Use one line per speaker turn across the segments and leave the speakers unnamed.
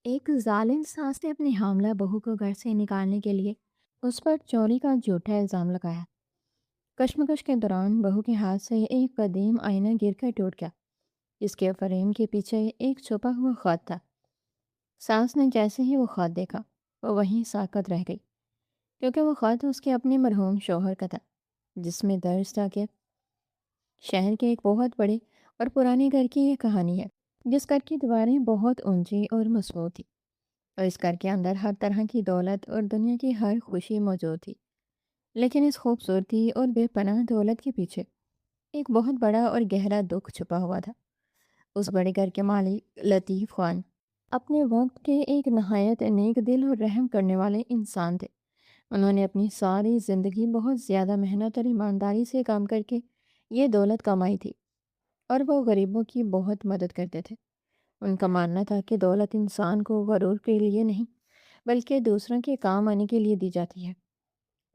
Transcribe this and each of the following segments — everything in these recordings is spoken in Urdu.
ایک ظالم ساس نے اپنی حاملہ بہو کو گھر سے نکالنے کے لیے اس پر چوری کا جھوٹا الزام لگایا۔ کشمکش کے دوران بہو کے ہاتھ سے ایک قدیم آئینہ گر کر ٹوٹ گیا، جس کے فریم کے پیچھے ایک چھپا ہوا خط تھا۔ ساس نے جیسے ہی وہ خط دیکھا، وہ وہیں ساکت رہ گئی، کیونکہ وہ خط اس کے اپنے مرحوم شوہر کا تھا، جس میں درج تھا کہ شہر کے ایک بہت بڑے اور پرانے گھر کی یہ کہانی ہے، جس گھر کی دیواریں بہت اونچی اور مضبوط تھی، اور اس گھر کے اندر ہر طرح کی دولت اور دنیا کی ہر خوشی موجود تھی۔ لیکن اس خوبصورتی اور بے پناہ دولت کے پیچھے ایک بہت بڑا اور گہرا دکھ چھپا ہوا تھا۔ اس بڑے گھر کے مالک لطیف خان اپنے وقت کے ایک نہایت نیک دل اور رحم کرنے والے انسان تھے۔ انہوں نے اپنی ساری زندگی بہت زیادہ محنت اور ایمانداری سے کام کر کے یہ دولت کمائی تھی، اور وہ غریبوں کی بہت مدد کرتے تھے۔ ان کا ماننا تھا کہ دولت انسان کو غرور کے لیے نہیں، بلکہ دوسروں کے کام آنے کے لیے دی جاتی ہے۔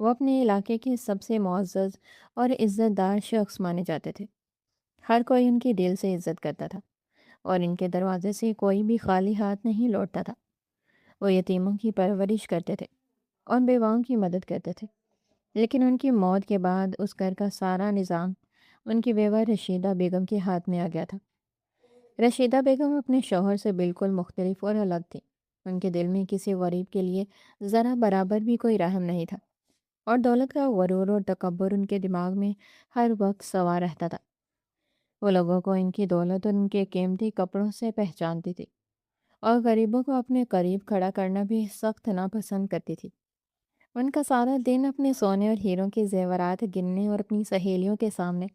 وہ اپنے علاقے کے سب سے معزز اور عزت دار شخص مانے جاتے تھے۔ ہر کوئی ان کی دل سے عزت کرتا تھا، اور ان کے دروازے سے کوئی بھی خالی ہاتھ نہیں لوٹتا تھا۔ وہ یتیموں کی پرورش کرتے تھے اور بیواؤں کی مدد کرتے تھے۔ لیکن ان کی موت کے بعد اس گھر کا سارا نظام ان کی بیوہ رشیدہ بیگم کے ہاتھ میں آ گیا تھا۔ رشیدہ بیگم اپنے شوہر سے بالکل مختلف اور الگ تھی۔ ان کے دل میں کسی غریب کے لیے ذرا برابر بھی کوئی رحم نہیں تھا، اور دولت کا غرور اور تکبر ان کے دماغ میں ہر وقت سوار رہتا تھا۔ وہ لوگوں کو ان کی دولت اور ان کے قیمتی کپڑوں سے پہچانتی تھی، اور غریبوں کو اپنے قریب کھڑا کرنا بھی سخت ناپسند کرتی تھی۔ ان کا سارا دن اپنے سونے اور ہیروں کے زیورات گننے اور اپنی سہیلیوں کے سامنے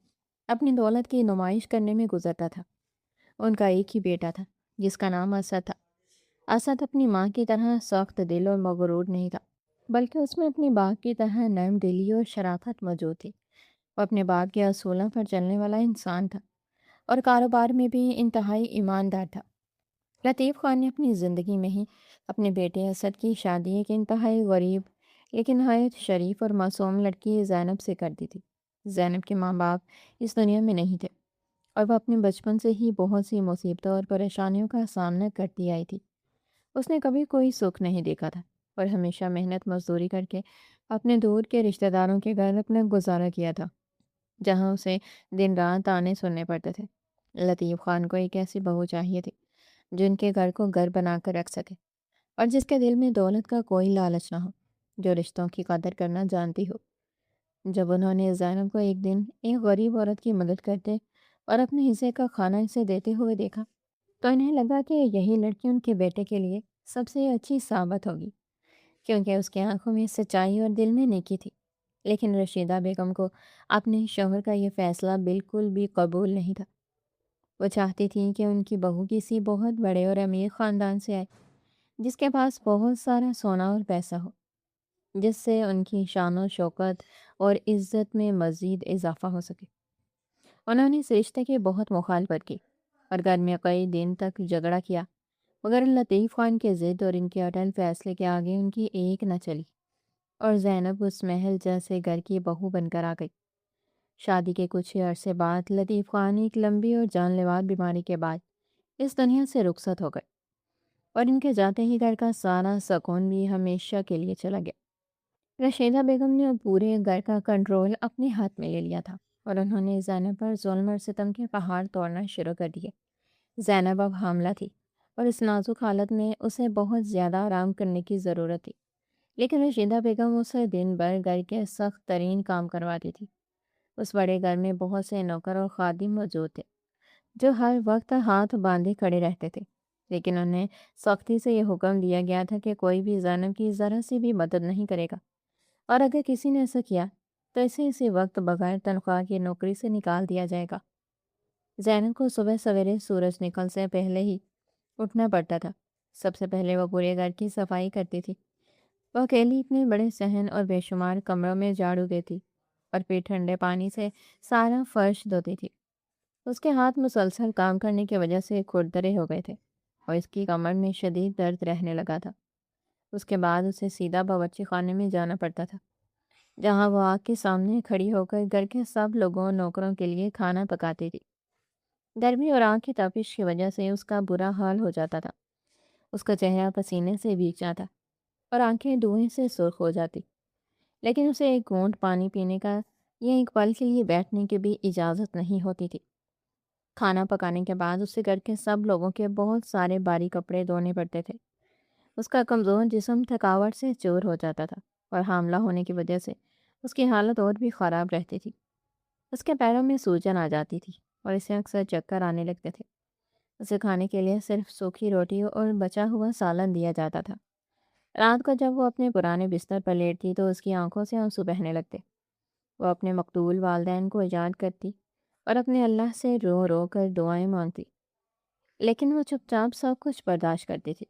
اپنی دولت کی نمائش کرنے میں گزرتا تھا۔ ان کا ایک ہی بیٹا تھا، جس کا نام اسد تھا۔ اسد اپنی ماں کی طرح سخت دل اور مغرور نہیں تھا، بلکہ اس میں اپنی باپ کی طرح نرم دلی اور شرافت موجود تھی۔ وہ اپنے باپ کے اصولوں پر چلنے والا انسان تھا، اور کاروبار میں بھی انتہائی ایماندار تھا۔ لطیف خان نے اپنی زندگی میں ہی اپنے بیٹے اسد کی شادی ایک انتہائی غریب لیکن نہایت شریف اور معصوم لڑکی زینب سے کر دی تھی۔ زینب کے ماں باپ اس دنیا میں نہیں تھے، اور وہ اپنے بچپن سے ہی بہت سی مصیبتوں اور پریشانیوں کا سامنا کرتی آئی تھی۔ اس نے کبھی کوئی سکھ نہیں دیکھا تھا، اور ہمیشہ محنت مزدوری کر کے اپنے دور کے رشتہ داروں کے گھر اپنا گزارا کیا تھا، جہاں اسے دن رات تانے سننے پڑتے تھے۔ لطیف خان کو ایک ایسی بہو چاہیے تھی جن کے گھر کو گھر بنا کر رکھ سکے، اور جس کے دل میں دولت کا کوئی لالچ نہ ہو، جو رشتوں کی قدر کرنا جانتی ہو۔ جب انہوں نے زینب کو ایک دن ایک غریب عورت کی مدد کرتے اور اپنے حصے کا کھانا اسے دیتے ہوئے دیکھا، تو انہیں لگا کہ یہی لڑکی ان کے بیٹے کے لیے سب سے اچھی ثابت ہوگی، کیونکہ اس کی آنکھوں میں سچائی اور دل میں نیکی تھی۔ لیکن رشیدہ بیگم کو اپنے شوہر کا یہ فیصلہ بالکل بھی قبول نہیں تھا۔ وہ چاہتی تھی کہ ان کی بہو کسی بہت بڑے اور امیر خاندان سے آئے، جس کے پاس بہت سارا سونا اور پیسہ ہو، جس سے ان کی شان و شوکت اور عزت میں مزید اضافہ ہو سکے۔ انہوں نے اس رشتے کی بہت مخالفت کی، اور گھر میں کئی دن تک جھگڑا کیا، مگر لطیف خان کے ضد اور ان کے اٹل فیصلے کے آگے ان کی ایک نہ چلی، اور زینب اس محل جیسے گھر کی بہو بن کر آ گئی۔ شادی کے کچھ ہی عرصے بعد لطیف خان ایک لمبی اور جان لیوا بیماری کے بعد اس دنیا سے رخصت ہو گئے، اور ان کے جاتے ہی گھر کا سارا سکون بھی ہمیشہ کے لیے چلا گیا۔ رشیدہ بیگم نے پورے گھر کا کنٹرول اپنے ہاتھ میں لے لیا تھا، اور انہوں نے زینب پر ظلم اور ستم کے پہاڑ توڑنا شروع کر دیے۔ زینب اب حاملہ تھی، اور اس نازک حالت میں اسے بہت زیادہ آرام کرنے کی ضرورت تھی، لیکن رشیدہ بیگم اسے دن بھر گھر کے سخت ترین کام کرواتی تھی۔ اس بڑے گھر میں بہت سے نوکر اور خادم موجود تھے، جو ہر وقت ہاتھ باندھے کھڑے رہتے تھے، لیکن انہیں سختی سے یہ حکم دیا گیا تھا کہ کوئی بھی زینب کی ذرا سی بھی مدد نہیں کرے گا، اور اگر کسی نے ایسا کیا تو اسے اسی وقت بغیر تنخواہ کی نوکری سے نکال دیا جائے گا۔ زینب کو صبح سویرے سورج نکل سے پہلے ہی اٹھنا پڑتا تھا۔ سب سے پہلے وہ پورے گھر کی صفائی کرتی تھی۔ وہ اکیلی اتنے بڑے صحن اور بے شمار کمروں میں جھاڑو دیتی، اور پھر ٹھنڈے پانی سے سارا فرش دھوتی تھی۔ اس کے ہاتھ مسلسل کام کرنے کی وجہ سے کھردرے ہو گئے تھے، اور اس کی کمر میں شدید درد رہنے لگا تھا۔ اس کے بعد اسے سیدھا باورچی خانے میں جانا پڑتا تھا، جہاں وہ آگ کے سامنے کھڑی ہو کر گھر کے سب لوگوں نوکروں کے لیے کھانا پکاتی تھی۔ گرمی اور آگ کی تپش کی وجہ سے اس کا برا حال ہو جاتا تھا، اس کا چہرہ پسینے سے بھیگ جاتا اور آنکھیں دھوئیں سے سرخ ہو جاتی، لیکن اسے ایک گھونٹ پانی پینے کا یا ایک پل کے لیے بیٹھنے کی بھی اجازت نہیں ہوتی تھی۔ کھانا پکانے کے بعد اسے گھر کے سب لوگوں کے بہت سارے بھاری کپڑے دھونے پڑتے تھے۔ اس کا کمزور جسم تھکاوٹ سے چور ہو جاتا تھا اور حاملہ ہونے کی وجہ سے اس کی حالت اور بھی خراب رہتی تھی۔ اس کے پیروں میں سوجن آ جاتی تھی اور اسے اکثر چکر آنے لگتے تھے۔ اسے کھانے کے لیے صرف سوکھی روٹی اور بچا ہوا سالن دیا جاتا تھا۔ رات کو جب وہ اپنے پرانے بستر پر لیٹتی تو اس کی آنکھوں سے آنسو بہنے لگتے۔ وہ اپنے مقتول والدین کو یاد کرتی اور اپنے اللہ سے رو رو کر دعائیں مانگتی، لیکن وہ چپ چاپ سب کچھ برداشت کرتی تھی،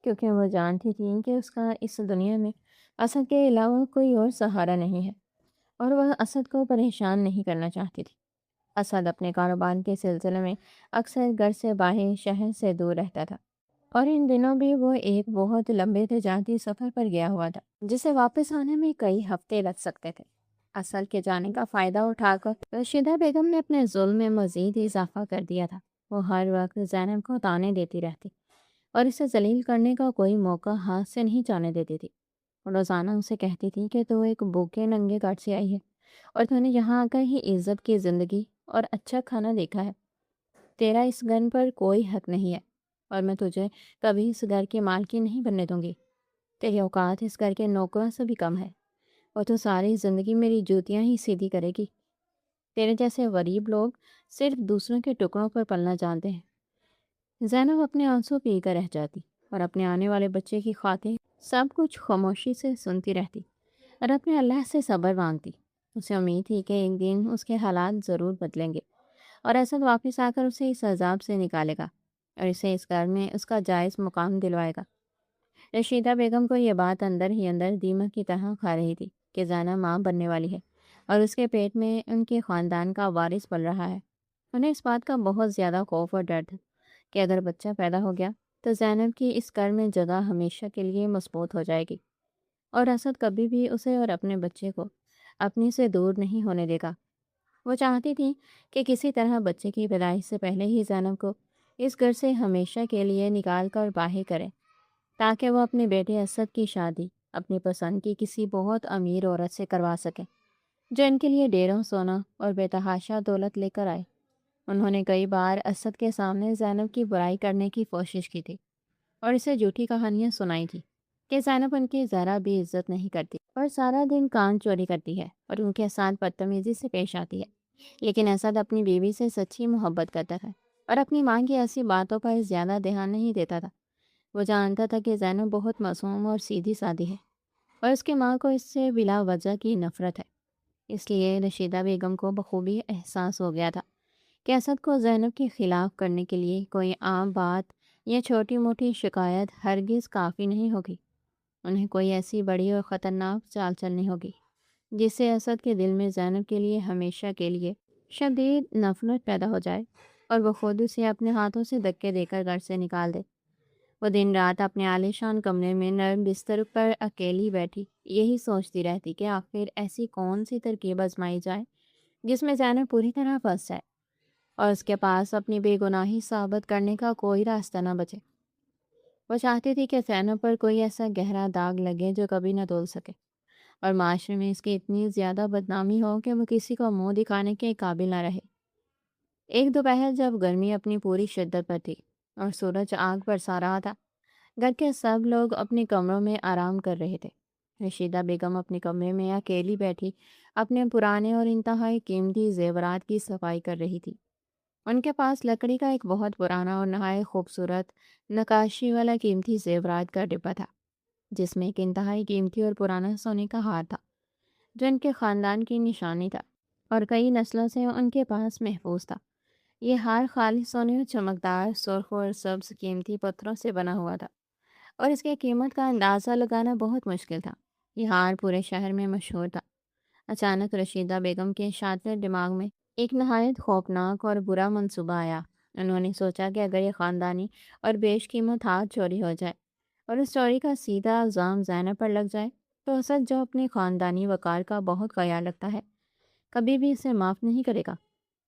کیونکہ وہ جانتی تھی کہ اس کا اس دنیا میں اسد کے علاوہ کوئی اور سہارا نہیں ہے، اور وہ اسد کو پریشان نہیں کرنا چاہتی تھی۔ اسد اپنے کاروبار کے سلسلے میں اکثر گھر سے باہر شہر سے دور رہتا تھا، اور ان دنوں بھی وہ ایک بہت لمبے تجارتی سفر پر گیا ہوا تھا جسے واپس آنے میں کئی ہفتے لگ سکتے تھے۔ اسد کے جانے کا فائدہ اٹھا کر رشیدہ بیگم نے اپنے ظلم میں مزید اضافہ کر دیا تھا۔ وہ ہر وقت زینب کو طعنے دیتی رہتی اور اسے ذلیل کرنے کا کوئی موقع ہاتھ سے نہیں جانے دیتی تھی۔ روزانہ اسے کہتی تھی کہ تو ایک بھوکے ننگے کاٹ سے آئی ہے اور تو نے یہاں آ کر ہی عزت کی زندگی اور اچھا کھانا دیکھا ہے۔ تیرا اس گھر پر کوئی حق نہیں ہے اور میں تجھے کبھی اس گھر کی مالکی نہیں بننے دوں گی۔ تیری اوقات اس گھر کے نوکروں سے بھی کم ہے اور تو ساری زندگی میری جوتیاں ہی سیدھی کرے گی۔ تیرے جیسے غریب لوگ صرف دوسروں کے ٹکڑوں پر پلنا جانتے ہیں۔ زینب اپنے آنسو پی کر رہ جاتی اور اپنے آنے والے بچے کی خاطر سب کچھ خاموشی سے سنتی رہتی اور اپنے اللہ سے صبر مانگتی۔ اسے امید تھی کہ ایک دن اس کے حالات ضرور بدلیں گے اور اسد واپس آ کر اسے اس عذاب سے نکالے گا اور اسے اس گھر میں اس کا جائز مقام دلوائے گا۔ رشیدہ بیگم کو یہ بات اندر ہی اندر دیمک کی طرح کھا رہی تھی کہ زینب ماں بننے والی ہے اور اس کے پیٹ میں ان کے خاندان کا وارث پل رہا ہے۔ انہیں اس بات کا بہت زیادہ خوف اور ڈر تھا کہ اگر بچہ پیدا ہو گیا تو زینب کی اس گھر میں جگہ ہمیشہ کے لیے مسموط ہو جائے گی، اور اسد کبھی بھی اسے اور اپنے بچے کو اپنی سے دور نہیں ہونے دے گا۔ وہ چاہتی تھی کہ کسی طرح بچے کی پیدائش سے پہلے ہی زینب کو اس گھر سے ہمیشہ کے لیے نکال کر باہر کرے، تاکہ وہ اپنے بیٹے اسد کی شادی اپنی پسند کی کسی بہت امیر عورت سے کروا سکے جو ان کے لیے ڈھیروں سونا اور بے تحاشا دولت لے کر آئے۔ انہوں نے کئی بار اسد کے سامنے زینب کی برائی کرنے کی کوشش کی تھی اور اسے جھوٹی کہانیاں سنائی تھی کہ زینب ان کی ذرا بھی عزت نہیں کرتی اور سارا دن کان چوری کرتی ہے اور ان کے ساتھ بدتمیزی سے پیش آتی ہے۔ لیکن اسد اپنی بیوی سے سچی محبت کرتا تھا اور اپنی ماں کی ایسی باتوں پر زیادہ دھیان نہیں دیتا تھا۔ وہ جانتا تھا کہ زینب بہت معصوم اور سیدھی سادی ہے اور اس کی ماں کو اس سے بلا وجہ کی نفرت ہے۔ اس لیے رشیدہ بیگم کو بخوبی احساس ہو گیا تھا کہ اسد کو زینب کے خلاف کرنے کے لیے کوئی عام بات یا چھوٹی موٹی شکایت ہرگز کافی نہیں ہوگی۔ انہیں کوئی ایسی بڑی اور خطرناک چال چلنی ہوگی جس سے اسد کے دل میں زینب کے لیے ہمیشہ کے لیے شدید نفرت پیدا ہو جائے اور وہ خود اسے اپنے ہاتھوں سے دھکے دے کر گھر سے نکال دے۔ وہ دن رات اپنے عالیشان کمرے میں نرم بستر پر اکیلی بیٹھی یہی سوچتی رہتی کہ آخر ایسی کون سی ترکیب آزمائی جائے جس میں زینب پوری طرح پھنس جائے اور اس کے پاس اپنی بے گناہی ثابت کرنے کا کوئی راستہ نہ بچے۔ وہ چاہتی تھی کہ زینب پر کوئی ایسا گہرا داغ لگے جو کبھی نہ دھل سکے اور معاشرے میں اس کی اتنی زیادہ بدنامی ہو کہ وہ کسی کو منہ دکھانے کے قابل نہ رہے۔ ایک دوپہر جب گرمی اپنی پوری شدت پر تھی اور سورج آگ برسا رہا تھا، گھر کے سب لوگ اپنے کمروں میں آرام کر رہے تھے۔ رشیدہ بیگم اپنے کمرے میں اکیلی بیٹھی اپنے پرانے اور انتہائی قیمتی زیورات کی صفائی کر رہی تھی۔ ان کے پاس لکڑی کا ایک بہت پرانا اور نہایت خوبصورت نقاشی والا قیمتی زیورات کا ڈبہ تھا، جس میں ایک انتہائی قیمتی اور پرانا سونے کا ہار تھا جو ان کے خاندان کی نشانی تھا اور کئی نسلوں سے ان کے پاس محفوظ تھا۔ یہ ہار خالص سونے اور چمکدار سرخ اور سبز قیمتی پتھروں سے بنا ہوا تھا اور اس کی قیمت کا اندازہ لگانا بہت مشکل تھا۔ یہ ہار پورے شہر میں مشہور تھا۔ اچانک رشیدہ بیگم کے شاطر دماغ میں ایک نہایت خوفناک اور برا منصوبہ آیا۔ انہوں نے سوچا کہ اگر یہ خاندانی اور بیش قیمت ہار چوری ہو جائے اور اس چوری کا سیدھا الزام زینب پر لگ جائے تو اسد، جو اپنے خاندانی وقار کا بہت خیال رکھتا ہے، کبھی بھی اسے معاف نہیں کرے گا۔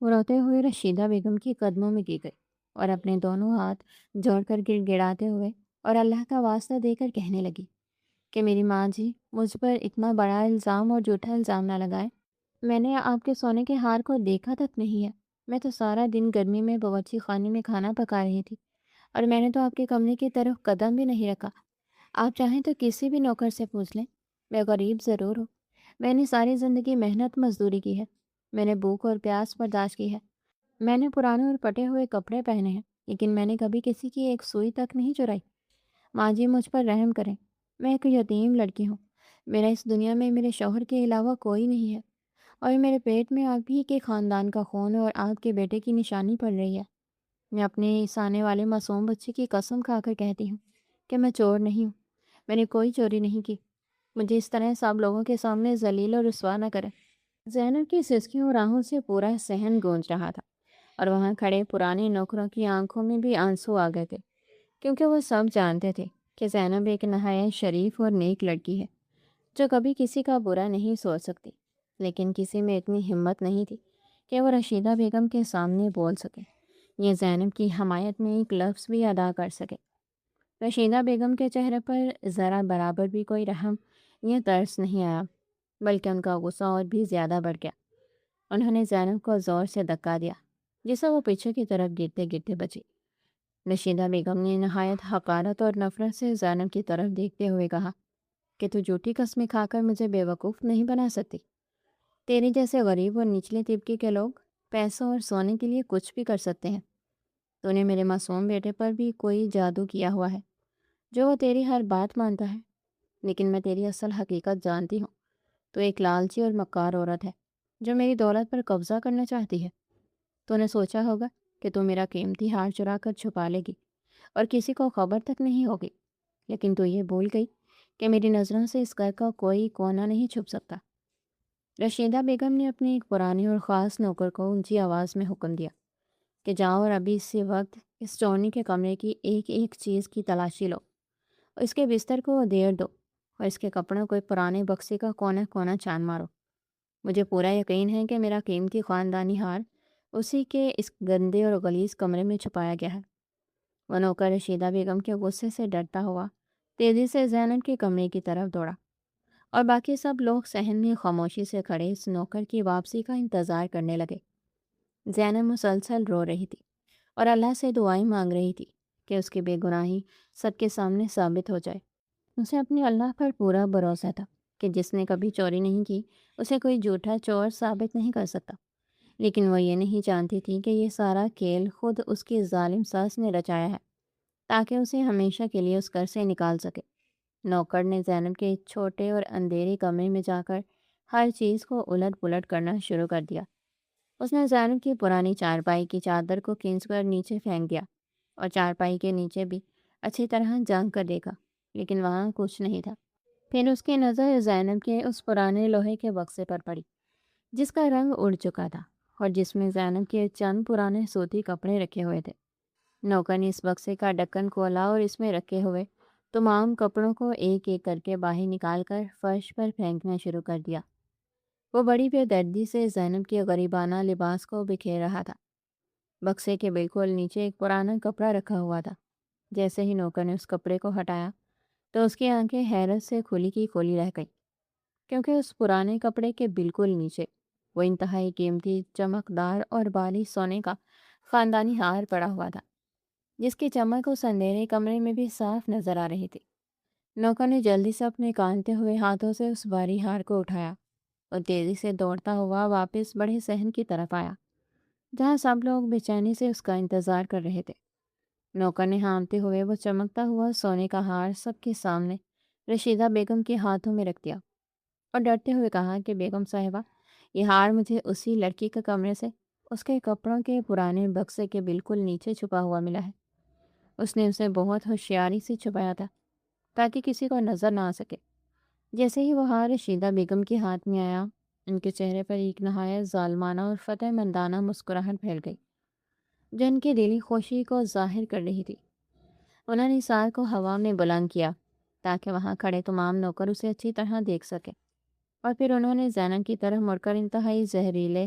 وہ روتے ہوئے رشیدہ بیگم کے قدموں میں گر گئی اور اپنے دونوں ہاتھ جوڑ کر گڑ گڑاتے ہوئے اور اللہ کا واسطہ دے کر کہنے لگی کہ میری ماں جی مجھ پر اتنا بڑا الزام اور جھوٹا الزام نہ لگائیں۔ میں نے آپ کے سونے کے ہار کو دیکھا تک نہیں ہے۔ میں تو سارا دن گرمی میں باورچی خانے میں کھانا پکا رہی تھی اور میں نے تو آپ کے کمرے کی طرف قدم بھی نہیں رکھا۔ آپ چاہیں تو کسی بھی نوکر سے پوچھ لیں، میں غریب ضرور ہوں، میں نے ساری زندگی محنت مزدوری کی ہے، میں نے بھوک اور پیاس برداشت کی ہے، میں نے پرانے اور پٹے ہوئے کپڑے پہنے ہیں، لیکن میں نے کبھی کسی کی ایک سوئی تک نہیں چرائی۔ ماں جی مجھ پر رحم کریں، میں ایک یتیم لڑکی ہوں، میرا اس دنیا میں میرے شوہر کے علاوہ کوئی نہیں ہے اور میرے پیٹ میں آپ ہی کے خاندان کا خون اور آپ کے بیٹے کی نشانی پڑ رہی ہے۔ میں اپنے اس آنے والے معصوم بچے کی قسم کھا کر کہتی ہوں کہ میں چور نہیں ہوں، میں نے کوئی چوری نہیں کی، مجھے اس طرح سب لوگوں کے سامنے ذلیل اور رسوا نہ کریں۔ زینب کی سسکیوں اور راہوں سے پورا صحن گونج رہا تھا اور وہاں کھڑے پرانے نوکروں کی آنکھوں میں بھی آنسو آ گئے تھے، کیونکہ وہ سب جانتے تھے کہ زینب ایک نہایت شریف اور نیک لڑکی ہے جو کبھی کسی کا برا نہیں سوچ سکتی، لیکن کسی میں اتنی ہمت نہیں تھی کہ وہ رشیدہ بیگم کے سامنے بول سکے، یہ زینب کی حمایت میں ایک لفظ بھی ادا کر سکے۔ رشیدہ بیگم کے چہرے پر ذرا برابر بھی کوئی رحم یا ترس نہیں آیا، بلکہ ان کا غصہ اور بھی زیادہ بڑھ گیا۔ انہوں نے زینب کو زور سے دھکا دیا جسے وہ پیچھے کی طرف گرتے گرتے بچی۔ رشیدہ بیگم نے نہایت حقارت اور نفرت سے زینب کی طرف دیکھتے ہوئے کہا کہ تو جھوٹی قسمیں کھا کر مجھے بیوقوف نہیں بنا سکتی۔ تیرے جیسے غریب اور نچلے طبقے کے لوگ پیسوں اور سونے کے لیے کچھ بھی کر سکتے ہیں۔ تو نے میرے معصوم بیٹے پر بھی کوئی جادو کیا ہوا ہے جو وہ تیری ہر بات مانتا ہے، لیکن میں تیری اصل حقیقت جانتی ہوں۔ تو ایک لالچی اور مکار عورت ہے جو میری دولت پر قبضہ کرنا چاہتی ہے۔ تو نے سوچا ہوگا کہ تو میرا قیمتی ہار چرا کر چھپا لے گی اور کسی کو خبر تک نہیں ہوگی، لیکن تو یہ بھول گئی کہ میری نظروں سے اس گھر کا کوئی کونا نہیں چھپ سکتا۔ رشیدہ بیگم نے اپنے ایک پرانے اور خاص نوکر کو اونچی آواز میں حکم دیا کہ جاؤ اور ابھی اسی وقت اس چورنی کے کمرے کی ایک ایک چیز کی تلاشی لو، اور اس کے بستر کو دیر دو اور اس کے کپڑوں کو ایک پرانے بکسے کا کونا کونا چھان مارو۔ مجھے پورا یقین ہے کہ میرا قیمتی خاندانی ہار اسی کے اس گندے اور غلیظ کمرے میں چھپایا گیا ہے۔ وہ نوکر رشیدہ بیگم کے غصے سے ڈرتا ہوا تیزی سے زینب کے کمرے کی طرف دوڑا اور باقی سب لوگ صحن میں خاموشی سے کھڑے اس نوکر کی واپسی کا انتظار کرنے لگے۔ زینب مسلسل رو رہی تھی اور اللہ سے دعائیں مانگ رہی تھی کہ اس کی بے گناہی سب کے سامنے ثابت ہو جائے۔ اسے اپنے اللہ پر پورا بھروسہ تھا کہ جس نے کبھی چوری نہیں کی اسے کوئی جھوٹا چور ثابت نہیں کر سکتا، لیکن وہ یہ نہیں جانتی تھی کہ یہ سارا کھیل خود اس کی ظالم ساس نے رچایا ہے تاکہ اسے ہمیشہ کے لیے اس گھر سے نکال سکے۔ نوکر نے زینب کے چھوٹے اور اندھیرے کمرے میں جا کر ہر چیز کو الٹ پلٹ کرنا شروع کر دیا۔ اس نے زینب کی پرانی چارپائی کی چادر کو کھینچ کر نیچے پھینک دیا اور چارپائی کے نیچے بھی اچھی طرح جھانک کر دیکھا، لیکن وہاں کچھ نہیں تھا۔ پھر اس کی نظر زینب کے اس پرانے لوہے کے بکسے پر پڑی جس کا رنگ اڑ چکا تھا اور جس میں زینب کے چند پرانے سوتی کپڑے رکھے ہوئے تھے۔ نوکر نے اس بکسے کا ڈھکن کھولا اور اس میں رکھے ہوئے تمام کپڑوں کو ایک ایک کر کے باہر نکال کر فرش پر پھینکنا شروع کر دیا۔ وہ بڑی بے دردی سے زینب کے غریبانہ لباس کو بکھیر رہا تھا۔ بکسے کے بالکل نیچے ایک پرانا کپڑا رکھا ہوا تھا۔ جیسے ہی نوکر نے اس کپڑے کو ہٹایا تو اس کی آنکھیں حیرت سے کھلی کی کھلی رہ گئیں، کیونکہ اس پرانے کپڑے کے بالکل نیچے وہ انتہائی قیمتی چمکدار اور بھاری سونے کا خاندانی ہار پڑا ہوا تھا، جس کی چمک اس اندھیرے کمرے میں بھی صاف نظر آ رہی تھی۔ نوکر نے جلدی سے اپنے کانپتے ہوئے ہاتھوں سے اس بھاری ہار کو اٹھایا اور تیزی سے دوڑتا ہوا واپس بڑے صحن کی طرف آیا جہاں سب لوگ بے چینی سے اس کا انتظار کر رہے تھے۔ نوکر نے ہانپتے ہوئے وہ چمکتا ہوا سونے کا ہار سب کے سامنے رشیدہ بیگم کے ہاتھوں میں رکھ دیا اور ڈرتے ہوئے کہا کہ بیگم صاحبہ، یہ ہار مجھے اسی لڑکی کے کمرے سے اس کے کپڑوں کے پرانے بکسے کے بالکل نیچے چھپا ہوا ملا ہے۔ اس نے اسے بہت ہوشیاری سے چھپایا تھا تاکہ کسی کو نظر نہ آ سکے۔ جیسے ہی وہ ہار رشیدہ بیگم کے ہاتھ میں آیا، ان کے چہرے پر ایک نہایت ظالمانہ اور فتح مندانہ مسکراہٹ پھیل گئی جو ان کی دلی خوشی کو ظاہر کر رہی تھی۔ انہوں نے سار کو ہوا میں بلند کیا تاکہ وہاں کھڑے تمام نوکر اسے اچھی طرح دیکھ سکے، اور پھر انہوں نے زینب کی طرف مڑ کر انتہائی زہریلے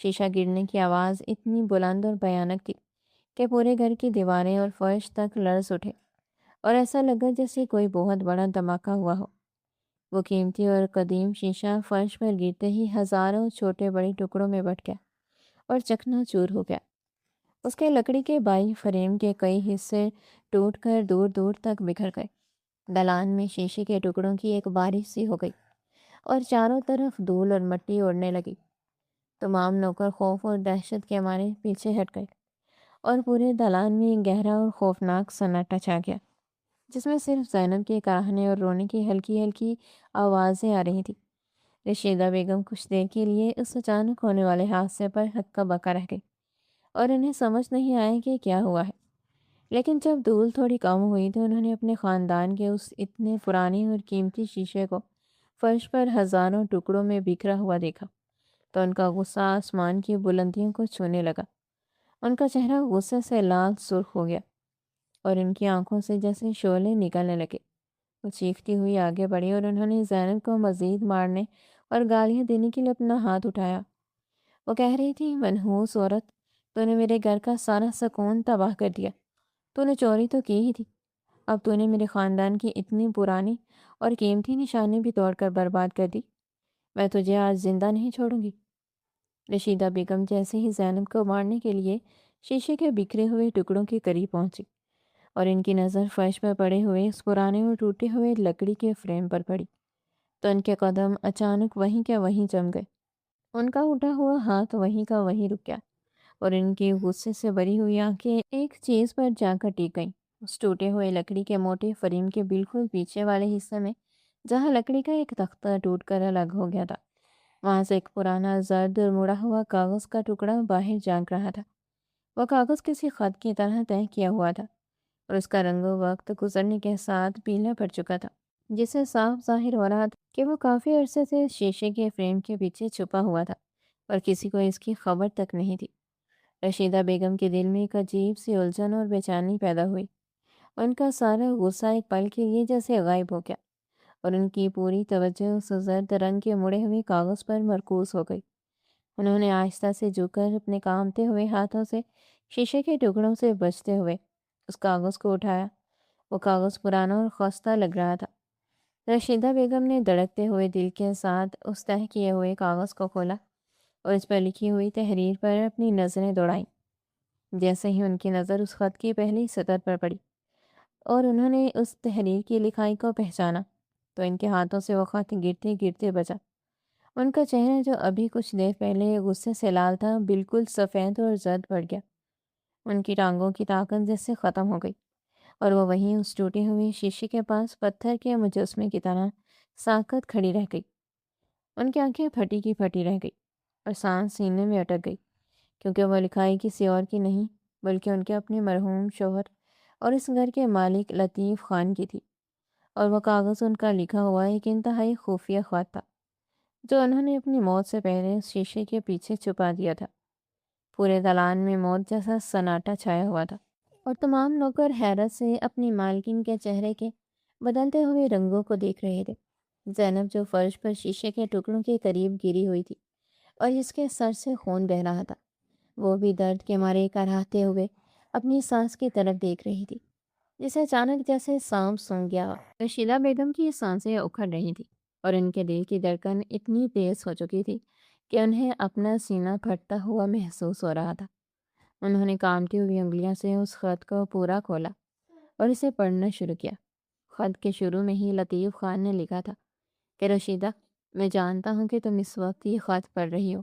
شیشہ گرنے کی آواز اتنی بلند اور بھیانک تھی کہ پورے گھر کی دیواریں اور فرش تک لرز اٹھے اور ایسا لگا جیسے کوئی بہت بڑا دھماکہ ہوا ہو۔ وہ قیمتی اور قدیم شیشہ فرش پر گرتے ہی ہزاروں چھوٹے بڑے ٹکڑوں میں بٹ گیا اور چکنا چور ہو گیا۔ اس کے لکڑی کے بائی فریم کے کئی حصے ٹوٹ کر دور دور تک بکھر گئے۔ دلان میں شیشے کے ٹکڑوں کی ایک بارش سی ہو گئی اور چاروں طرف دھول اور مٹی اڑنے لگی۔ تمام نوکر خوف اور دہشت کے مارے پیچھے ہٹ گئے اور پورے دلان میں ایک گہرا اور خوفناک سناٹا چھا گیا، جس میں صرف زینب کے کراہنے اور رونے کی ہلکی ہلکی آوازیں آ رہی تھی۔ رشیدہ بیگم کچھ دیر کے لیے اس اچانک ہونے والے حادثے پر ہکا بکا رہ گئی اور انہیں سمجھ نہیں آیا کہ کیا ہوا ہے۔ لیکن جب دھول تھوڑی کم ہوئی تو انہوں نے اپنے خاندان کے اس اتنے پرانے اور قیمتی شیشے کو فرش پر ہزاروں ٹکڑوں میں بکھرا ہوا دیکھا تو ان کا غصہ آسمان کی بلندیوں کو چھونے لگا۔ ان کا چہرہ غصے سے لال سرخ ہو گیا اور ان کی آنکھوں سے جیسے شعلے نکلنے لگے۔ وہ چیختی ہوئی آگے بڑھی اور انہوں نے زینب کو مزید مارنے اور گالیاں دینے کے لیے اپنا ہاتھ اٹھایا۔ وہ کہہ رہی تھی، منحوس عورت، تو نے میرے گھر کا سارا سکون تباہ کر دیا۔ تو نے چوری تو کی ہی تھی، اب تو نے میرے خاندان کی اتنی پرانی اور قیمتی نشانی بھی توڑ کر برباد کر دی۔ میں تجھے آج زندہ نہیں چھوڑوں گی۔ رشیدہ بیگم جیسے ہی زینب کو مارنے کے لیے شیشے کے بکھرے ہوئے ٹکڑوں کے قریب پہنچی اور ان کی نظر فرش پر پڑے ہوئے اس پرانے اور ٹوٹے ہوئے لکڑی کے فریم پر پڑی تو ان کے قدم اچانک وہیں کے وہیں جم گئے۔ ان کا اٹھا ہوا ہاتھ وہیں کا وہیں رک گیا اور ان کی غصے سے بھری ہوئی آنکھیں ایک چیز پر جا کر ٹک گئیں، اس ٹوٹے ہوئے لکڑی کے موٹے فریم کے بالکل پیچھے والے حصے میں، جہاں لکڑی کا ایک تختہ ٹوٹ کر الگ ہو گیا تھا۔ وہاں سے ایک پرانا زرد اور مڑا ہوا کاغذ کا ٹکڑا باہر جھانک رہا تھا۔ وہ کاغذ کسی خط کی طرح طے کیا ہوا تھا اور اس کا رنگ و وقت گزرنے کے ساتھ پیلا پڑ چکا تھا، جس سے صاف ظاہر ہو رہا تھا کہ وہ کافی عرصے سے شیشے کے فریم کے پیچھے چھپا ہوا تھا اور کسی کو اس کی خبر تک نہیں تھی۔ رشیدہ بیگم کے دل میں ایک عجیب سی الجھن اور بے چینی پیدا ہوئی۔ ان کا سارا غصہ ایک پل کے لیے جیسے غائب ہو گیا اور ان کی پوری توجہ اس زرد رنگ کے مڑے ہوئے کاغذ پر مرکوز ہو گئی۔ انہوں نے آہستہ سے جھک کر اپنے کانپتے ہوئے ہاتھوں سے شیشے کے ٹکڑوں سے بچتے ہوئے اس کاغذ کو اٹھایا۔ وہ کاغذ پرانا اور خستہ لگ رہا تھا۔ رشیدہ بیگم نے دھڑکتے ہوئے دل کے ساتھ اس طے کیے ہوئے کاغذ کو کھولا اور اس پر لکھی ہوئی تحریر پر اپنی نظریں دوڑائیں۔ جیسے ہی ان کی نظر اس خط کی پہلی سطر پر پڑی اور انہوں نے اس تحریر کی لکھائی کو پہچانا تو ان کے ہاتھوں سے وہ خط گرتے گرتے بچا۔ ان کا چہرہ جو ابھی کچھ دیر پہلے غصے سے لال تھا بالکل سفید اور زرد پڑ گیا۔ ان کی ٹانگوں کی طاقت جیسے ختم ہو گئی اور وہ وہیں اس ٹوٹے ہوئے شیشے کے پاس پتھر کے مجسمے کی طرح ساکت کھڑی رہ گئی۔ ان کی آنکھیں پھٹی کی پھٹی رہ گئی اور سانس سینے میں اٹک گئی، کیونکہ وہ لکھائی کسی اور کی نہیں بلکہ ان کے اپنے مرحوم شوہر اور اس گھر کے مالک لطیف خان کی تھی، اور وہ کاغذ ان کا لکھا ہوا ایک انتہائی خفیہ خط تھا جو انہوں نے اپنی موت سے پہلے اس شیشے کے پیچھے چھپا دیا تھا۔ پورے دلان میں موت جیسا سناٹا چھایا ہوا تھا اور تمام نوکر حیرت سے اپنی مالکن کے چہرے کے بدلتے ہوئے رنگوں کو دیکھ رہے تھے۔ زینب جو فرش پر شیشے کے ٹکڑوں کے قریب گری ہوئی تھی اور جس کے سر سے خون بہہ رہا تھا، وہ بھی درد کے مارے کراہتے ہوئے اپنی سانس کی طرف دیکھ رہی تھی، جسے اچانک جیسے سانپ سونگھ گیا۔ رشیدہ بیگم کی سانسیں اکھڑ رہی تھیں اور ان کے دل کی دھڑکن اتنی تیز ہو چکی تھی کہ انہیں اپنا سینہ پھٹتا ہوا محسوس ہو رہا تھا۔ انہوں نے کانپتی ہوئی انگلیاں سے اس خط کو پورا کھولا اور اسے پڑھنا شروع کیا۔ خط کے شروع میں ہی لطیف خان نے لکھا تھا کہ رشیدہ، میں جانتا ہوں کہ تم اس وقت یہ خط پڑھ رہی ہو،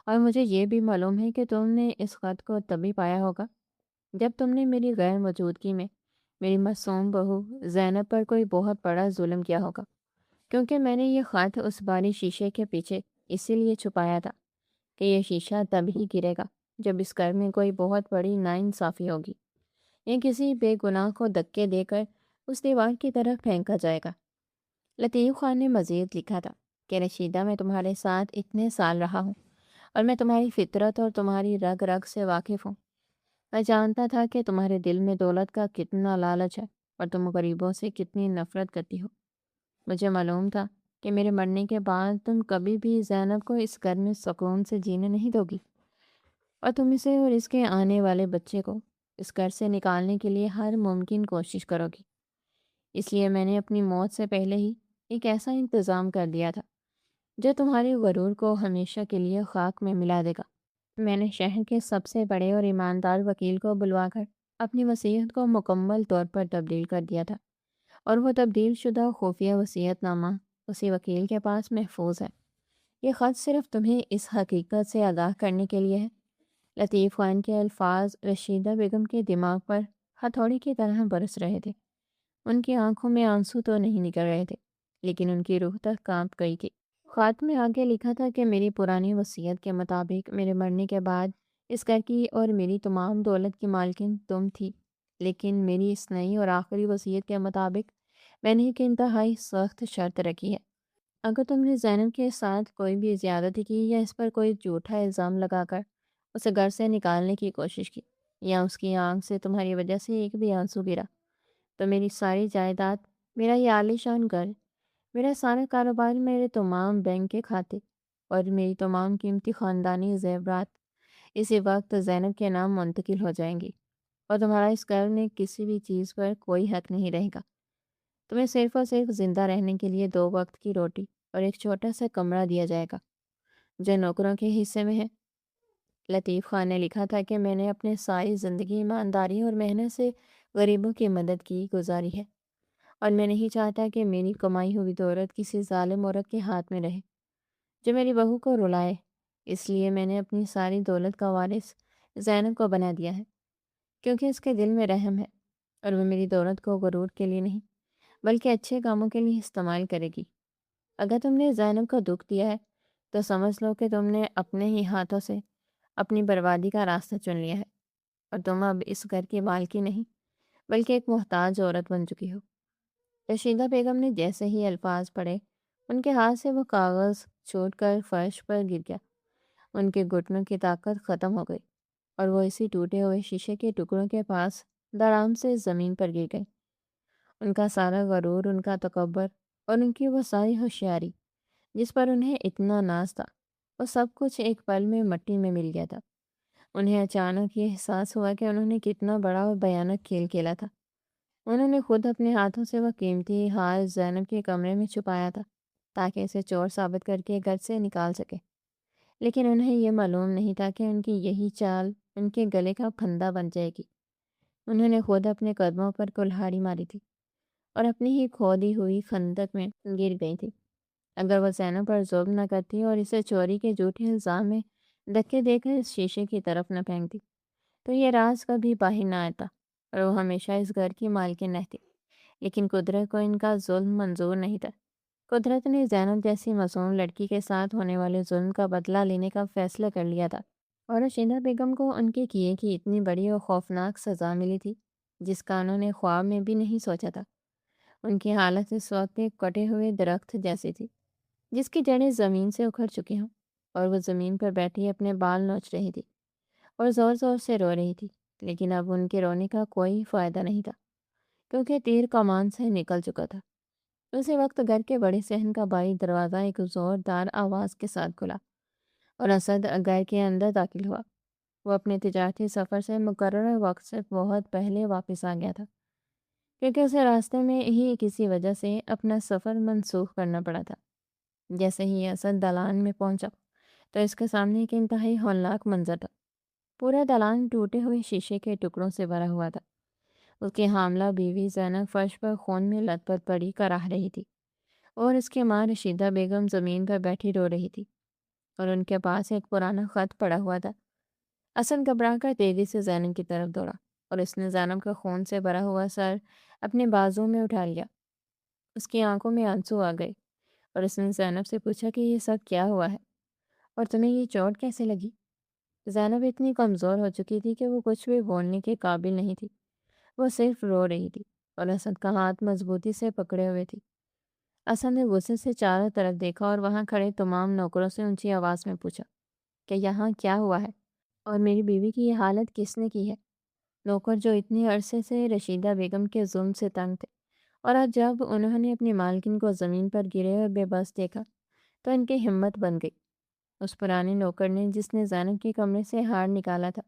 اور مجھے یہ بھی معلوم ہے کہ تم نے اس خط کو تبھی پایا ہوگا جب تم نے میری غیر موجودگی میں میری معصوم بہو زینب پر کوئی بہت بڑا ظلم کیا ہوگا، کیونکہ میں نے یہ خط اس باری شیشے کے پیچھے اسی لیے چھپایا تھا کہ یہ شیشہ تب ہی گرے گا جب اس گھر میں کوئی بہت بڑی ناانصافی ہوگی، یا کسی بے گناہ کو دھکے دے کر اس دیوار کی طرف پھینکا جائے گا۔ لطیف خان نے مزید لکھا تھا کہ رشیدہ، میں تمہارے ساتھ اتنے سال رہا ہوں اور میں تمہاری فطرت اور تمہاری رگ رگ سے واقف ہوں۔ میں جانتا تھا کہ تمہارے دل میں دولت کا کتنا لالچ ہے اور تم غریبوں سے کتنی نفرت کرتی ہو۔ مجھے معلوم تھا کہ میرے مرنے کے بعد تم کبھی بھی زینب کو اس گھر میں سکون سے جینے نہیں دو گی، اور تم اسے اور اس کے آنے والے بچے کو اس گھر سے نکالنے کے لیے ہر ممکن کوشش کرو گی۔ اس لیے میں نے اپنی موت سے پہلے ہی ایک ایسا انتظام کر دیا تھا جو تمہارے غرور کو ہمیشہ کے لیے خاک میں ملا دے گا۔ میں نے شہر کے سب سے بڑے اور ایماندار وکیل کو بلوا کر اپنی وصیت کو مکمل طور پر تبدیل کر دیا تھا، اور وہ تبدیل شدہ خفیہ وصیت نامہ اسی وکیل کے پاس محفوظ ہے۔ یہ خط صرف تمہیں اس حقیقت سے آگاہ کرنے کے لیے ہے۔ لطیف خان کے الفاظ رشیدہ بیگم کے دماغ پر ہتھوڑی کی طرح برس رہے تھے۔ ان کی آنکھوں میں آنسو تو نہیں نکل رہے تھے، لیکن ان کی روح تک کانپ گئی تھی۔ خط میں آگے لکھا تھا کہ میری پرانی وصیت کے مطابق میرے مرنے کے بعد اس گھر کی اور میری تمام دولت کی مالکن تم تھی، لیکن میری اس نئی اور آخری وصیت کے مطابق میں نے ایک انتہائی سخت شرط رکھی ہے۔ اگر تم نے زینب کے ساتھ کوئی بھی زیادتی کی یا اس پر کوئی جھوٹا الزام لگا کر اسے گھر سے نکالنے کی کوشش کی، یا اس کی آنکھ سے تمہاری وجہ سے ایک بھی آنسو گرا، تو میری ساری جائیداد، میرا یہ عالیشان گھر، میرا سارا کاروبار، میرے تمام بینک کے کھاتے اور میری تمام قیمتی خاندانی زیورات اسی وقت زینب کے نام منتقل ہو جائیں گی، اور تمہارا اس گھر میں کسی بھی چیز پر کوئی حق نہیں رہے گا۔ تمہیں صرف اور صرف زندہ رہنے کے لیے 2 وقت کی روٹی اور ایک چھوٹا سا کمرہ دیا جائے گا جو نوکروں کے حصے میں ہے۔ لطیف خان نے لکھا تھا کہ میں نے اپنے ساری زندگی ایمانداری اور محنت سے غریبوں کی مدد کی گزاری ہے، اور میں نہیں چاہتا کہ میری کمائی ہوئی دولت کسی ظالم عورت کے ہاتھ میں رہے جو میری بہو کو رلائے۔ اس لیے میں نے اپنی ساری دولت کا وارث زینب کو بنا دیا ہے، کیونکہ اس کے دل میں رحم ہے، اور وہ میری دولت کو غرور کے لیے نہیں بلکہ اچھے کاموں کے لیے استعمال کرے گی۔ اگر تم نے زینب کو دکھ دیا ہے تو سمجھ لو کہ تم نے اپنے ہی ہاتھوں سے اپنی بربادی کا راستہ چن لیا ہے، اور تم اب اس گھر کی مالکی نہیں بلکہ ایک محتاج عورت بن چکی ہو۔ رشیدہ بیگم نے جیسے ہی الفاظ پڑھے، ان کے ہاتھ سے وہ کاغذ چھوٹ کر فرش پر گر گیا۔ ان کے گھٹنوں کی طاقت ختم ہو گئی، اور وہ اسی ٹوٹے ہوئے شیشے کے ٹکڑوں کے پاس دھڑام سے زمین پر گر گئے۔ ان کا سارا غرور، ان کا تکبر اور ان کی وہ ساری ہوشیاری جس پر انہیں اتنا ناز تھا، وہ سب کچھ ایک پل میں مٹی میں مل گیا تھا۔ انہیں اچانک یہ احساس ہوا کہ انہوں نے کتنا بڑا اور بھیانک کھیل کھیلا تھا۔ انہوں نے خود اپنے ہاتھوں سے وہ قیمتی ہار زینب کے کمرے میں چھپایا تھا تاکہ اسے چور ثابت کر کے گھر سے نکال سکے، لیکن انہیں یہ معلوم نہیں تھا کہ ان کی یہی چال ان کے گلے کا پھندا بن جائے گی۔ انہوں نے خود اپنے قدموں پر کلہاڑی ماری تھی اور اپنی ہی کھودی ہوئی خندق میں گر گئی تھی۔ اگر وہ زینب پر ظلم نہ کرتی اور اسے چوری کے جھوٹے الزام میں دھکے دے کر اس شیشے کی طرف نہ پھینکتی، تو یہ راز کبھی باہر نہ آتا اور وہ ہمیشہ اس گھر کی مالکن رہتی۔ لیکن قدرت کو ان کا ظلم منظور نہیں تھا۔ قدرت نے زینب جیسی معصوم لڑکی کے ساتھ ہونے والے ظلم کا بدلہ لینے کا فیصلہ کر لیا تھا، اور رشیدہ بیگم کو ان کے کیے کی اتنی بڑی اور خوفناک سزا ملی تھی جس کا انہوں نے خواب میں بھی نہیں سوچا تھا۔ ان کی حالت اس وقت ایک کٹے ہوئے درخت جیسی تھی جس کی جڑیں زمین سے اکھڑ چکی ہوں، اور وہ زمین پر بیٹھی اپنے بال نوچ رہی تھی اور زور زور سے رو رہی تھی، لیکن اب ان کے رونے کا کوئی فائدہ نہیں تھا کیونکہ تیر کمان سے نکل چکا تھا۔ اسی وقت گھر کے بڑے صحن کا بھاری دروازہ ایک زوردار آواز کے ساتھ کھلا اور اسد گھر کے اندر داخل ہوا۔ وہ اپنے تجارتی سفر سے مقررہ وقت سے بہت پہلے واپس آ گیا تھا، کیونکہ اسے راستے میں ہی کسی وجہ سے اپنا سفر منسوخ کرنا پڑا تھا۔ جیسے ہی اسد دالان میں پہنچا تو اس کے سامنے ایک انتہائی ہولناک منظر تھا۔ پورا دالان ٹوٹے ہوئے شیشے کے ٹکڑوں سے بھرا ہوا تھا۔ اس کی حاملہ بیوی زینب فرش پر خون میں لت پت پڑی کراہ رہی تھی، اور اس کی ماں رشیدہ بیگم زمین پر بیٹھی رو رہی تھی، اور ان کے پاس ایک پرانا خط پڑا ہوا تھا۔ اسد گھبرا کر تیزی سے زینب کی طرف دوڑا، اور اس نے زینب کا خون سے بھرا ہوا سر اپنے بازو میں اٹھا لیا۔ اس کی آنکھوں میں آنسو آ گئے، اور اس نے زینب سے پوچھا کہ یہ سب کیا ہوا ہے، اور تمہیں یہ چوٹ کیسے لگی؟ زینب اتنی کمزور ہو چکی تھی کہ وہ کچھ بھی بولنے کے قابل نہیں تھی، وہ صرف رو رہی تھی، اور اسد کا ہاتھ مضبوطی سے پکڑے ہوئے تھی۔ اسد نے غصے سے چاروں طرف دیکھا اور وہاں کھڑے تمام نوکروں سے اونچی آواز میں پوچھا کہ یہاں کیا ہوا ہے، اور میری بیوی کی یہ حالت کس نے کی ہے؟ نوکر جو اتنے عرصے سے رشیدہ بیگم کے ظلم سے تنگ تھے اور آج جب انہوں نے اپنی مالکن کو زمین پر گرے اور بے بس دیکھا تو ان کی ہمت بن گئی۔ اس پرانے نوکر نے جس نے زینب کے کمرے سے ہار نکالا تھا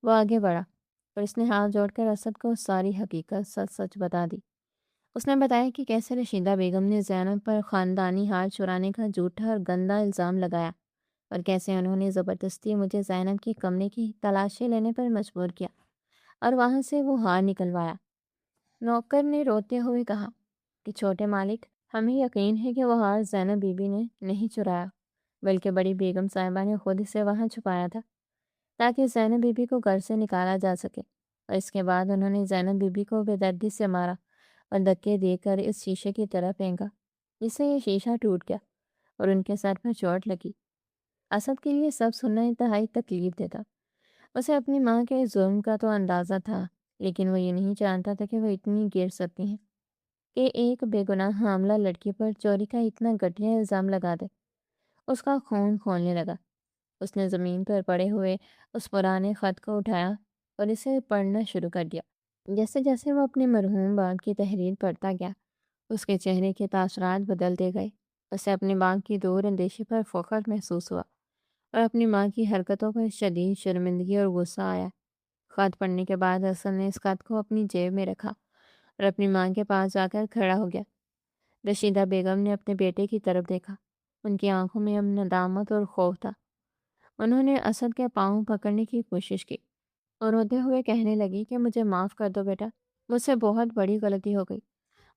وہ آگے بڑھا اور اس نے ہاتھ جوڑ کر اسد کو ساری حقیقت سچ سچ بتا دی۔ اس نے بتایا کہ کیسے رشیدہ بیگم نے زینب پر خاندانی ہار چرانے کا جھوٹا اور گندا الزام لگایا، اور کیسے انہوں نے زبردستی مجھے زینب کے کمرے کی تلاشی لینے پر مجبور کیا اور وہاں سے وہ ہار نکلوایا۔ نوکر نے روتے ہوئے کہا کہ چھوٹے مالک، ہمیں یقین ہے کہ وہ ہار زینب بی بی نے نہیں چرایا، بلکہ بڑی بیگم صاحبہ نے خود اسے وہاں چھپایا تھا تاکہ زینب بی بی کو گھر سے نکالا جا سکے، اور اس کے بعد انہوں نے زینب بی بی کو بے دردی سے مارا اور دھکے دے کر اس شیشے کی طرف پھینکا جس سے یہ شیشہ ٹوٹ گیا اور ان کے سر پر چوٹ لگی۔ اسد کے لیے سب سننا انتہائی تکلیف دیتا۔ اسے اپنی ماں کے ظلم کا تو اندازہ تھا، لیکن وہ یہ نہیں جانتا تھا کہ وہ اتنی گر سکتی ہیں کہ ایک بے گناہ حاملہ لڑکی پر چوری کا اتنا گھٹیا الزام لگا دے۔ اس کا خون کھولنے لگا۔ اس نے زمین پر پڑے ہوئے اس پرانے خط کو اٹھایا اور اسے پڑھنا شروع کر دیا۔ جیسے جیسے وہ اپنے مرحوم باپ کی تحریر پڑھتا گیا اس کے چہرے کے تاثرات بدلتے گئے۔ اسے اپنے باپ کی دور اندیشی پر فخر محسوس ہوا اور اپنی ماں کی حرکتوں پر شدید شرمندگی اور غصہ آیا۔ خط پڑھنے کے بعد حسن نے اس خط کو اپنی جیب میں رکھا اور اپنی ماں کے پاس جا کر کھڑا ہو گیا۔ رشیدہ بیگم نے اپنے بیٹے کی طرف دیکھا۔ ان کی آنکھوں میں اب ندامت اور خوف تھا۔ انہوں نے اسد کے پاؤں پکڑنے کی کوشش کی اور روتے ہوئے کہنے لگی کہ مجھے معاف کر دو بیٹا، مجھ سے بہت بڑی غلطی ہو گئی،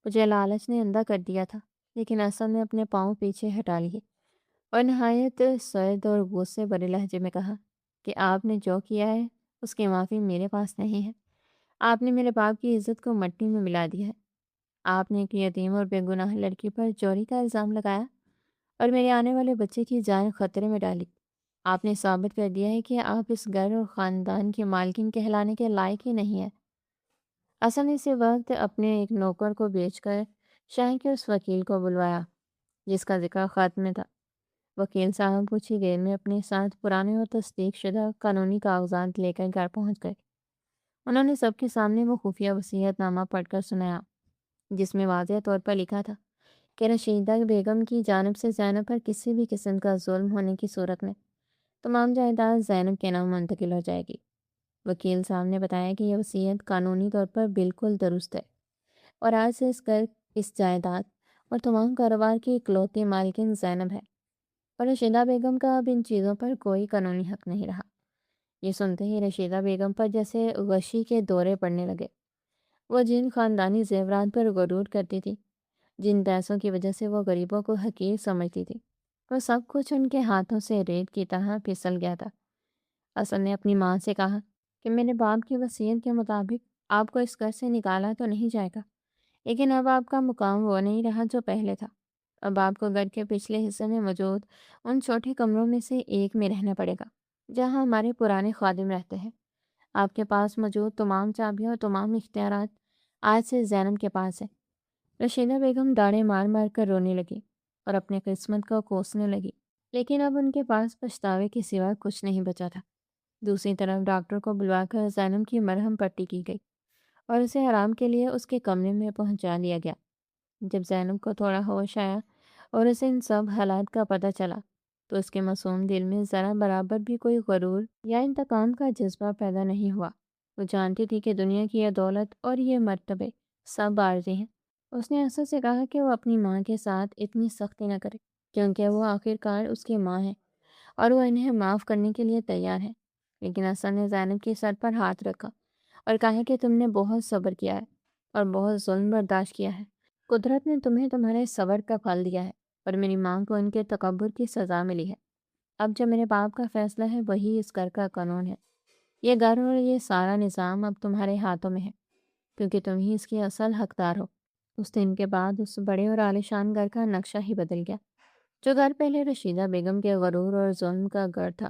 مجھے لالچ نے اندھا کر دیا تھا۔ لیکن اسد نے اپنے پاؤں پیچھے ہٹا لیے اور نہایت سرد اور غصے بھرے لہجے میں کہا کہ آپ نے جو کیا ہے اس کی معافی میرے پاس نہیں ہے۔ آپ نے میرے باپ کی عزت کو مٹی میں ملا دیا ہے۔ آپ نے ایک یتیم اور بے گناہ لڑکی پر چوری کا الزام لگایا اور میرے آنے والے بچے کی جان خطرے میں ڈالی۔ آپ نے ثابت کر دیا ہے کہ آپ اس گھر اور خاندان کی مالکن کہلانے کے لائق ہی نہیں ہے۔ اسد نے اسی وقت اپنے ایک نوکر کو بھیج کر شہر کے اس وکیل کو بلوایا جس کا ذکر خط میں تھا۔ وکیل صاحب کچھ ہی دیر میں اپنے ساتھ پرانے اور تصدیق شدہ قانونی کاغذات لے کر گھر پہنچ گئے۔ انہوں نے سب کے سامنے وہ خفیہ وصیت نامہ پڑھ کر سنایا جس میں واضح طور پر لکھا تھا کہ رشیدہ بیگم کی جانب سے زینب پر کسی بھی قسم کا ظلم ہونے کی صورت میں تمام جائیداد زینب کے نام منتقل ہو جائے گی۔ وکیل صاحب نے بتایا کہ یہ وصیت قانونی طور پر بالکل درست ہے اور آج سے اس جائیداد اور تمام کاروبار کی اکلوتی مالکن زینب ہے، اور رشیدہ بیگم کا اب ان چیزوں پر کوئی قانونی حق نہیں رہا۔ یہ سنتے ہی رشیدہ بیگم پر جیسے غشی کے دورے پڑنے لگے۔ وہ جن خاندانی زیورات پر غرور کرتی تھی، جن پیسوں کی وجہ سے وہ غریبوں کو حقیر سمجھتی تھی، وہ سب کچھ ان کے ہاتھوں سے ریت کی طرح پھسل گیا تھا۔ اسد نے اپنی ماں سے کہا کہ میرے باپ کی وصیت کے مطابق آپ کو اس گھر سے نکالا تو نہیں جائے گا، لیکن اب آپ کا مقام وہ نہیں رہا جو پہلے تھا۔ اب آپ کو گھر کے پچھلے حصے میں موجود ان چھوٹے کمروں میں سے ایک میں رہنا پڑے گا جہاں ہمارے پرانے خادم رہتے ہیں۔ آپ کے پاس موجود تمام چابیاں اور تمام اختیارات آج سے زینب کے پاس ہے۔ رشیدہ بیگم داڑیں مار مار کر رونے لگی اور اپنی قسمت کو کوسنے لگی، لیکن اب ان کے پاس پچھتاوے کے سوا کچھ نہیں بچا تھا۔ دوسری طرف ڈاکٹر کو بلوا کر زینب کی مرہم پٹی کی گئی اور اسے آرام کے لیے اس کے کمرے میں پہنچا لیا گیا۔ جب زینب کو تھوڑا ہوش آیا اور اسے ان سب حالات کا پتہ چلا تو اس کے معصوم دل میں ذرا برابر بھی کوئی غرور یا انتقام کا جذبہ پیدا نہیں ہوا۔ وہ جانتی تھی کہ دنیا کی یہ دولت اور یہ مرتبے سب عارضی ہیں۔ اس نے اسد سے کہا کہ وہ اپنی ماں کے ساتھ اتنی سختی نہ کرے کیونکہ وہ آخر کار اس کی ماں ہے اور وہ انہیں معاف کرنے کے لیے تیار ہے۔ لیکن اسد نے زینب کے سر پر ہاتھ رکھا اور کہا کہ تم نے بہت صبر کیا ہے اور بہت ظلم برداشت کیا ہے۔ قدرت نے تمہیں تمہارے صبر کا پھل دیا ہے اور میری ماں کو ان کے تکبر کی سزا ملی ہے۔ اب جو میرے باپ کا فیصلہ ہے وہی اس گھر کا قانون ہے۔ یہ گھر اور یہ سارا نظام اب تمہارے ہاتھوں میں ہے کیونکہ تم ہی اس کے اصل حقدار ہو۔ اس دن کے بعد اس بڑے اور عالیشان گھر کا نقشہ ہی بدل گیا۔ جو گھر پہلے رشیدہ بیگم کے غرور اور ظلم کا گھر تھا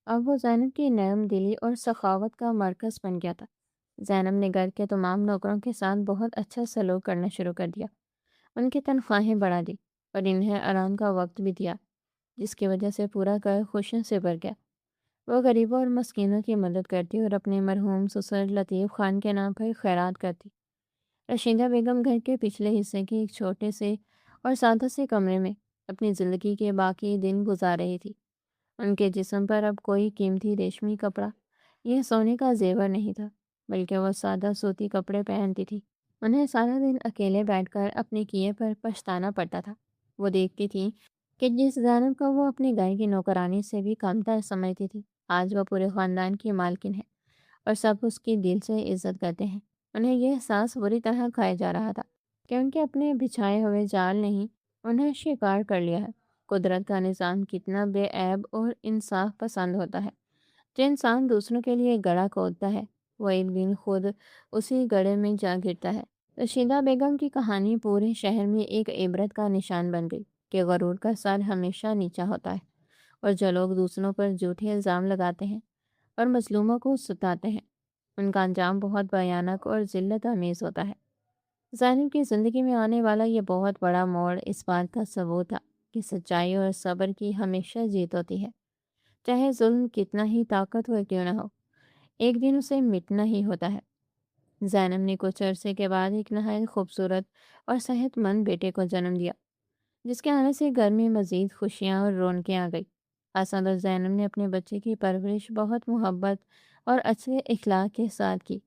اب وہ زینب کی نرم دلی اور سخاوت کا مرکز بن گیا تھا۔ زینب نے گھر کے تمام نوکروں کے ساتھ بہت اچھا سلوک کرنا شروع کر دیا، ان کی تنخواہیں بڑھا دی اور انہیں آرام کا وقت بھی دیا، جس کی وجہ سے پورا گھر خوشیوں سے بھر گیا۔ وہ غریبوں اور مسکینوں کی مدد کرتی اور اپنے مرحوم سسر لطیف خان کے نام پر خیرات کرتی۔ رشیدہ بیگم گھر کے پچھلے حصے کے ایک چھوٹے سے اور سادہ سے کمرے میں اپنی زندگی کے باقی دن گزار رہی تھی۔ ان کے جسم پر اب کوئی قیمتی ریشمی کپڑا یا سونے کا زیور نہیں تھا، بلکہ وہ سادہ سوتی کپڑے پہنتی تھی۔ انہیں سارا دن اکیلے بیٹھ کر اپنے کیے پر پچھتانا پڑتا تھا۔ وہ دیکھتی تھی کہ جس زینب کو وہ اپنے گھر کی نوکرانی سے بھی کمتر سمجھتی تھی، آج وہ پورے خاندان کی مالکن ہے اور سب اس کی دل سے عزت کرتے ہیں۔ انہیں یہ احساس بری طرح کھایا جا رہا تھا کہ ان کے اپنے بچھائے ہوئے جال نہیں انہیں شکار کر لیا ہے۔ قدرت کا نظام کتنا بے عیب اور انصاف پسند ہوتا ہے۔ جو انسان دوسروں کے لیے گڑھا کھودتا ہے، وہ ایک دن خود اسی گڑھے میں جا گرتا ہے۔ رشیدہ بیگم کی کہانی پورے شہر میں ایک عبرت کا نشان بن گئی کہ غرور کا سر ہمیشہ نیچا ہوتا ہے، اور جو لوگ دوسروں پر جھوٹے الزام لگاتے ہیں اور مظلوموں کو ستاتے ہیں، ان کا انجام بہت بھیانک اور ذلت آمیز ہوتا ہے۔ زینب کی زندگی میں آنے والا یہ بہت بڑا موڑ اس بات کا ثبوت تھا کہ سچائی اور صبر کی ہمیشہ جیت ہوتی ہے۔ چاہے ظلم کتنا ہی طاقتور کیوں نہ ہو، ایک دن اسے مٹنا ہی ہوتا ہے۔ زینب نے کچھ عرصے کے بعد ایک نہایت خوبصورت اور صحت مند بیٹے کو جنم دیا، جس کے آنے سے گھر میں مزید خوشیاں اور رونقیں آ گئی۔ اسد اور زینب نے اپنے بچے کی پرورش بہت محبت اور اچھے اخلاق کے ساتھ کی،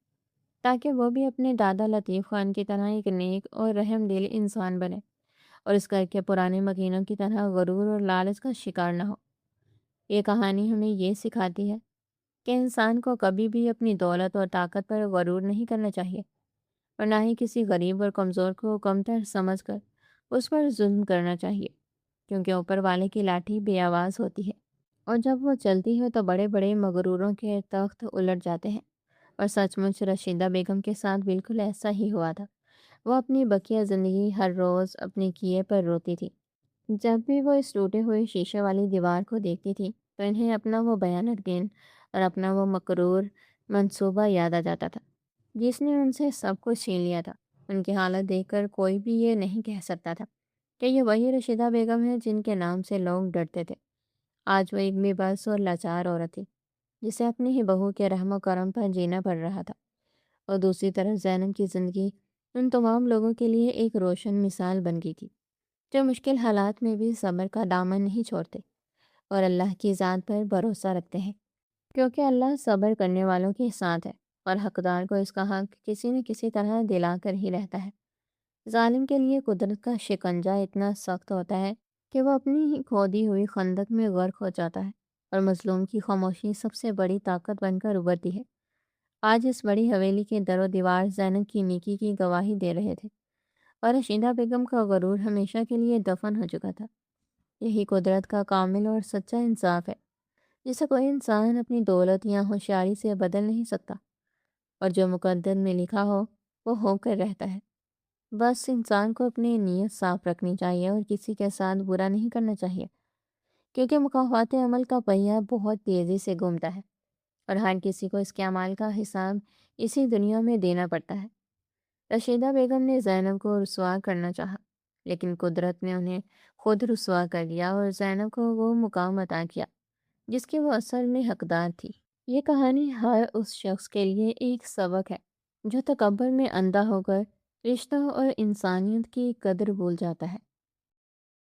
تاکہ وہ بھی اپنے دادا لطیف خان کی طرح ایک نیک اور رحم دل انسان بنے اور اس گھر کے پرانے مکینوں کی طرح غرور اور لالچ کا شکار نہ ہو۔ یہ کہانی ہمیں یہ سکھاتی ہے کہ انسان کو کبھی بھی اپنی دولت اور طاقت پر غرور نہیں کرنا چاہیے، اور نہ ہی کسی غریب اور کمزور کو کمتر سمجھ کر اس پر ظلم کرنا چاہیے، کیونکہ اوپر والے کی لاٹھی بے آواز ہوتی ہے، اور جب وہ چلتی ہے تو بڑے بڑے مغروروں کے تخت الٹ جاتے ہیں۔ اور سچ مچ رشیدہ بیگم کے ساتھ بالکل ایسا ہی ہوا تھا۔ وہ اپنی بقیہ زندگی ہر روز اپنے کیے پر روتی تھی۔ جب بھی وہ اس ٹوٹے ہوئے شیشے والی دیوار کو دیکھتی تھی تو انہیں اپنا وہ بھیانک دن اور اپنا وہ مکرور منصوبہ یاد آ جاتا تھا جس نے ان سے سب کچھ چھین لیا تھا۔ ان کی حالت دیکھ کر کوئی بھی یہ نہیں کہہ سکتا تھا کہ یہ وہی رشیدہ بیگم ہے جن کے نام سے لوگ ڈرتے تھے۔ آج وہ ایک بے بس اور لاچار عورت تھی، جسے اپنی ہی بہو کے رحم و کرم پر جینا پڑ رہا تھا۔ اور دوسری طرف زینب کی زندگی ان تمام لوگوں کے لیے ایک روشن مثال بن گئی تھی، جو مشکل حالات میں بھی صبر کا دامن نہیں چھوڑتے اور اللہ کی ذات پر بھروسہ رکھتے ہیں، کیونکہ اللہ صبر کرنے والوں کے ساتھ ہے اور حقدار کو اس کا حق کسی نہ کسی طرح دلا کر ہی رہتا ہے۔ ظالم کے لیے قدرت کا شکنجہ اتنا سخت ہوتا ہے کہ وہ اپنی ہی کھودی ہوئی خندق میں غرق ہو جاتا ہے، اور مظلوم کی خاموشی سب سے بڑی طاقت بن کر ابھرتی ہے۔ آج اس بڑی حویلی کے در و دیوار زینب کی نیکی کی گواہی دے رہے تھے، اور رشیدہ بیگم کا غرور ہمیشہ کے لیے دفن ہو چکا تھا۔ یہی قدرت کا کامل اور سچا انصاف ہے، جسے کوئی انسان اپنی دولت یا ہوشیاری سے بدل نہیں سکتا، اور جو مقدر میں لکھا وہ ہو کر رہتا ہے۔ بس انسان کو اپنی نیت صاف رکھنی چاہیے اور کسی کے ساتھ برا نہیں کرنا چاہیے، کیونکہ مکافات عمل کا پہیہ بہت تیزی سے گھومتا ہے، اور ہر کسی کو اس کے اعمال کا حساب اسی دنیا میں دینا پڑتا ہے۔ رشیدہ بیگم نے زینب کو رسوا کرنا چاہا، لیکن قدرت نے انہیں خود رسوا کر دیا اور زینب کو وہ مقام عطا کیا جس کے وہ اصل میں حقدار تھی۔ یہ کہانی ہر اس شخص کے لیے ایک سبق ہے جو تکبر میں اندھا ہو کر رشتوں اور انسانیت کی قدر بھول جاتا ہے۔